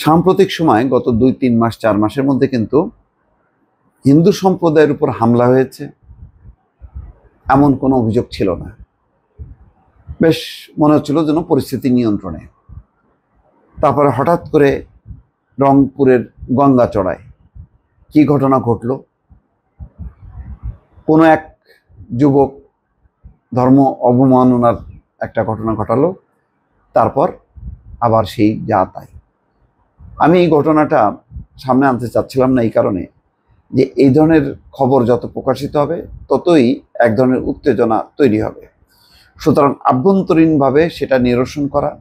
সাম্প্রতিক সময় গত ২-৩ মাস ৪ মাসের মধ্যে কিন্তু হিন্দু সম্প্রদায়ের উপর হামলা হয়েছে এমন কোনো অভিযোগ ছিল না। বেশ মনে হচ্ছিল যেন পরিস্থিতি নিয়ন্ত্রণে। তারপরে হঠাৎ করে রংপুরের গঙ্গাচড়ায় কি ঘটনা ঘটল? কোনো এক যুবক ধর্ম অবমাননার একটা ঘটনা ঘটালো, তারপর আবার সেই যা তাই। আমি এই ঘটনাটা সামনে আনতে চাচ্ছিলাম না এই কারণে যে এই ধরনের খবর যত প্রকাশিত হবে ততই এক ধরনের উত্তেজনা তৈরি হবে। সুতরাং আভ্যন্তরীণভাবে সেটা নিরসন করা,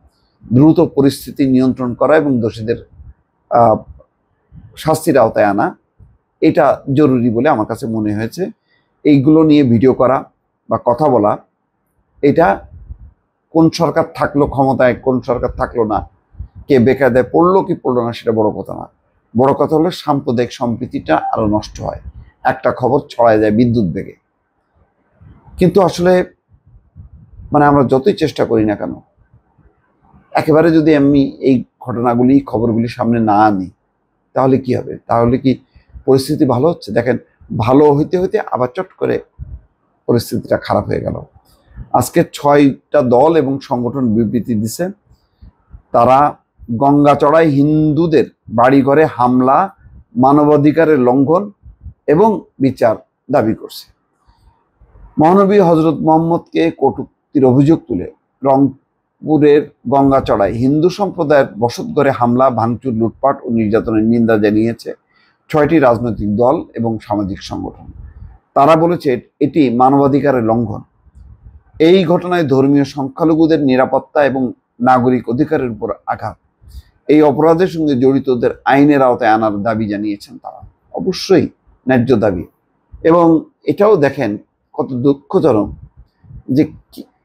দ্রুত পরিস্থিতি নিয়ন্ত্রণ করা এবং দোষীদের শাস্তির আওতায় আনা, এটা জরুরি বলে আমার কাছে মনে হয়েছে। এইগুলো নিয়ে ভিডিও করা বা কথা বলা, এটা কোন সরকার থাকলো ক্ষমতায়, কোন সরকার থাকলো না, কে বেকায়দায় পড়লো কি পড়লো না, সেটা বড় কথা না। বড় কথা হলো সাম্প্রদায়িক সম্প্রীতিটা আরো নষ্ট হয়, একটা খবর ছড়ায় যায় বিদ্যুৎ বেগে। কিন্তু আসলে আমরা যতই চেষ্টা করি না কেন, একেবারে যদি আমি এই ঘটনাগুলি খবরগুলি সামনে না আনি তাহলে কি হবে? তাহলে কি পরিস্থিতি ভালো হচ্ছে? দেখেন, ভালো হইতে হইতে আবার চট করে পরিস্থিতিটা খারাপ হয়ে গেল। আজকে 6টা দল এবং সংগঠন বিবৃতি দিছে, তারা গঙ্গাচড়ায় হিন্দুদের বাড়িঘরে হামলা, মানবাধিকারের লঙ্ঘন এবং বিচার দাবি করছে। মহানবী হজরত মোহাম্মদকে কটূক্তির অভিযোগ তুলে রংপুরের গঙ্গাচড়ায় হিন্দু সম্প্রদায়ের বসতঘরে হামলা, ভাঙচুর, লুটপাট ও নির্যাতনের নিন্দা জানিয়েছে 6টি রাজনৈতিক দল এবং সামাজিক সংগঠন। তারা বলেছে এটি মানবাধিকারের লঙ্ঘন। এই ঘটনায় ধর্মীয় সংখ্যালঘুদের নিরাপত্তা এবং নাগরিক অধিকারের উপর আঘাত। এই অপরাধের সঙ্গে জড়িতদের আইনের আওতায় আনার দাবি জানিয়েছেন তারা। অবশ্যই ন্যায্য দাবি। এবং এটাও দেখেন কত দুঃখজনক যে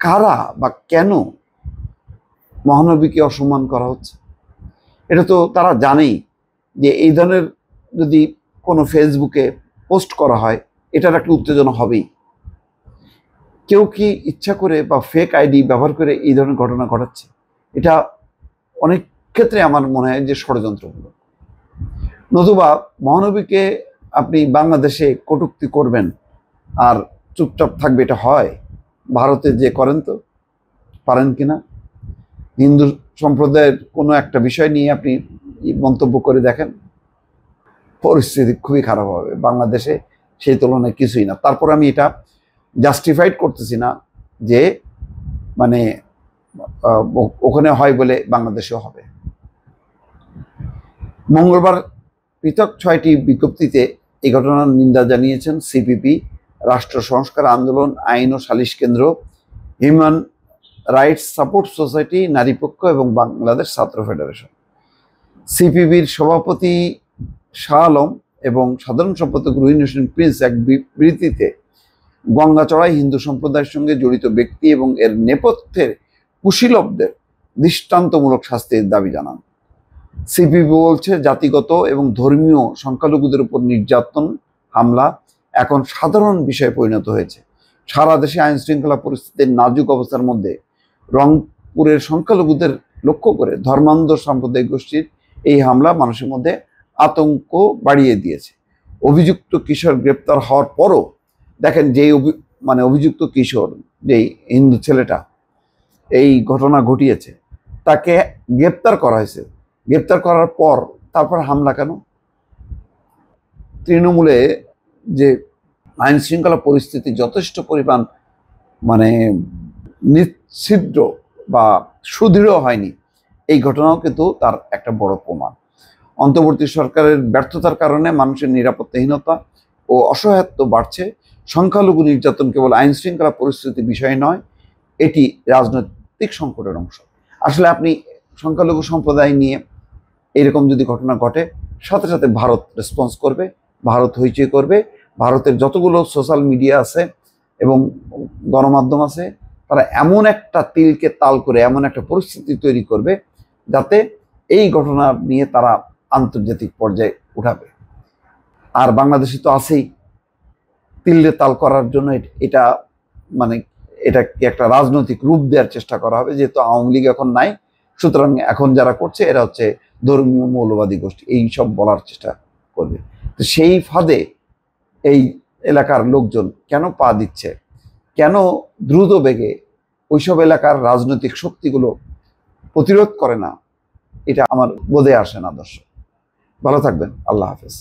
কারা বা কেন মহানবীকে অসম্মান করা হচ্ছে। এটা তো তারা জানেই যে এই ধরনের যদি কোনো ফেসবুকে পোস্ট করা হয় এটার একটা উত্তেজনা হবেই। কেউ কি ইচ্ছা করে বা ফেক আইডি ব্যবহার করে এই ধরনের ঘটনা ঘটাচ্ছে? এটা অনেক ক্ষেত্রে আমার মনে হয় যে ষড়যন্ত্রমূলক। নতুবা মহানবীকে আপনি বাংলাদেশে কটূক্তি করবেন আর চুপচাপ থাকবে, এটা হয়? ভারতে যে করেন তো, পারেন কিনা? হিন্দু সম্প্রদায়ের কোনো একটা বিষয় নিয়ে আপনি মন্তব্য করে দেখেন, পরিস্থিতি খুবই খারাপ হবে। বাংলাদেশে সেই তুলনায় কিছুই না। তারপর আমি এটা জাস্টিফাইড করতেছি না যে ওখানে হয় বলে বাংলাদেশেও হবে। মঙ্গলবার পৃথক 6টি বিজ্ঞপ্তিতে এই ঘটনার নিন্দা জানিয়েছেন সিপিপি, রাষ্ট্র সংস্কার আন্দোলন, আইন ও সালিশ কেন্দ্র, হিউম্যান রাইটস সাপোর্ট সোসাইটি, নারী পক্ষ এবং বাংলাদেশ ছাত্র ফেডারেশন। সিপিবির সভাপতি শাহ আলম এবং সাধারণ সম্পাদক রুহিন হোসেন প্রিন্স এক বিবৃতিতে গঙ্গাচড়ায় হিন্দু সম্প্রদায়ের সঙ্গে জড়িত ব্যক্তি এবং এর নেপথ্যের কুশীলবদের দৃষ্টান্তমূলক শাস্তির দাবি জানান। সিপিবি বলছে, জাতিগত এবং ধর্মীয় সংখ্যালঘুদের উপর নির্যাতন, হামলা এখন সাধারণ বিষয়ে পরিণত হয়েছে। সারা দেশে আইন শৃঙ্খলা পরিস্থিতির নাজুক অবস্থার মধ্যে রংপুরের সংখ্যালঘুদের লক্ষ্য করে ধর্মান্ধ সাম্প্রদায়িক গোষ্ঠীর এই হামলা মানুষের মধ্যে আতঙ্ক বাড়িয়ে দিয়েছে। অভিযুক্ত কিশোর গ্রেপ্তার হওয়ার পরও দেখেন, যেই অভিযুক্ত কিশোর, যেই হিন্দু ছেলেটা এই ঘটনা ঘটিয়েছে, তাকে গ্রেপ্তার করা হয়েছে। গ্রেপ্তার করার পর তারপর হামলা কেন? তৃণমূলে যে আইন শৃঙ্খলা পরিস্থিতি যথেষ্ট পরিমাণ নিচ্ছিদ্র বা সুদৃঢ় হয়নি, এই ঘটনাও কিন্তু তার একটা বড় প্রমাণ। অন্তর্বর্তী সরকারের ব্যর্থতার কারণে মানুষের নিরাপত্তাহীনতা ও অসহায়ত্ব বাড়ছে। সংখ্যালঘু নির্যাতন কেবল আইন শৃঙ্খলা পরিস্থিতির বিষয় নয়, এটি রাজনৈতিক সংকটের অংশ। আসলে আপনি সংখ্যালঘু সম্প্রদায় নিয়ে এরকম যদি ঘটনা ঘটে, সাথে সাথে ভারত রেসপন্স করবে, ভারত হইচই করবে। ভারতের যতগুলো সোশ্যাল মিডিয়া আছে এবং গণমাধ্যম আছে, তারা এমন একটা তিলকে তাল করে এমন একটা পরিস্থিতি তৈরি করবে যাতে এই ঘটনা নিয়ে তারা আন্তর্জাতিক পর্যায়ে উঠাবে। আর বাংলাদেশে তো আছেই, তিলে তাল করার জন্য এটাকে একটা রাজনৈতিক রূপ দেওয়ার চেষ্টা করা হবে। যেহেতু আওয়ামী লীগ এখন নাই, সুতরাং এখন যারা করছে এরা হচ্ছে ধর্মীয় মৌলবাদী গোষ্ঠী এই সব বলার চেষ্টা করবে। তো সেই ফাঁদে এই এলাকার লোকজন কেন পা দিচ্ছে, কেন দ্রুত বেগে ওইসব এলাকার রাজনৈতিক শক্তিগুলো প্রতিরোধ করে না, এটা আমার বোধে আসে না। দর্শক ভালো থাকবেন, আল্লাহ হাফেজ।